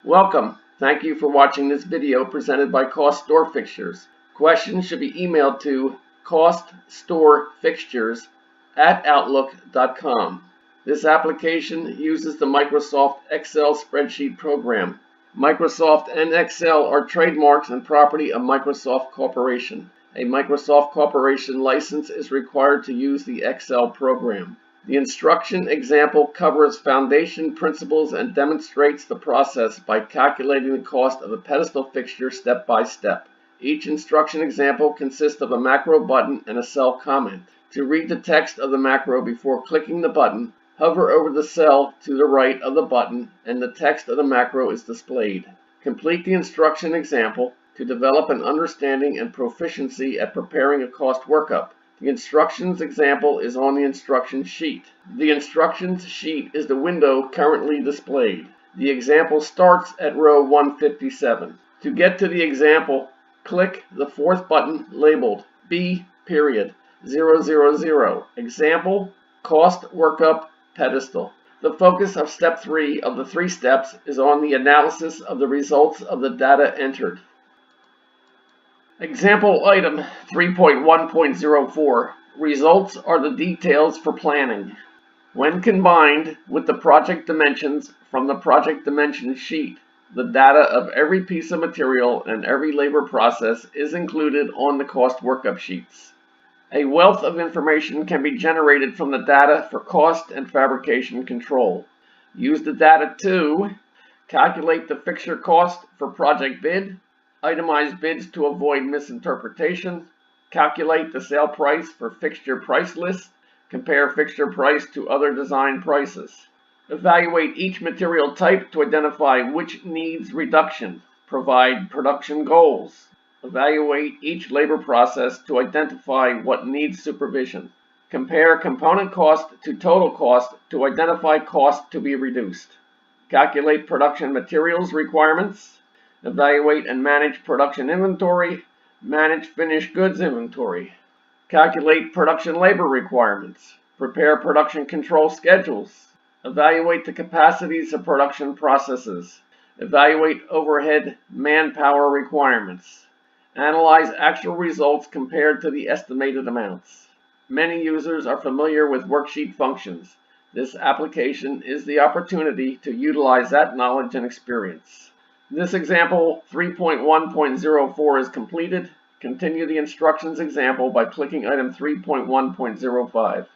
Welcome. Thank you for watching this video presented by CostStoreFixtures. Questions should be emailed to CostStoreFixtures@outlook.com. This application uses the Microsoft Excel spreadsheet program. Microsoft and Excel are trademarks and property of Microsoft Corporation. A Microsoft Corporation license is required to use the Excel program. The instruction example covers foundation principles and demonstrates the process by calculating the cost of a pedestal fixture step by step. Each instruction example consists of a macro button and a cell comment. To read the text of the macro before clicking the button, hover over the cell to the right of the button and the text of the macro is displayed. Complete the instruction example to develop an understanding and proficiency at preparing a cost workup. The instructions example is on the instruction sheet. The instructions sheet is the window currently displayed. The example starts at row 157. To get to the example, click the fourth button labeled B.000, Example, Cost Workup, Pedestal. The focus of step 3 of the 3 steps is on the analysis of the results of the data entered. Example item 3.1.04. Results are the details for planning. When combined with the project dimensions from the project dimensions sheet, the data of every piece of material and every labor process is included on the cost workup sheets. A wealth of information can be generated from the data for cost and fabrication control. Use the data to calculate the fixture cost for project bid, itemize bids to avoid misinterpretation, calculate the sale price for fixture price list, compare fixture price to other design prices. Evaluate each material type to identify which needs reduction, provide production goals. Evaluate each labor process to identify what needs supervision. Compare component cost to total cost to identify cost to be reduced. Calculate production materials requirements. Evaluate and manage production inventory. Manage finished goods inventory. Calculate production labor requirements. Prepare production control schedules. Evaluate the capacities of production processes. Evaluate overhead manpower requirements. Analyze actual results compared to the estimated amounts. Many users are familiar with worksheet functions. This application is the opportunity to utilize that knowledge and experience. This example 3.1.04 is completed. Continue the instructions example by clicking item 3.1.05.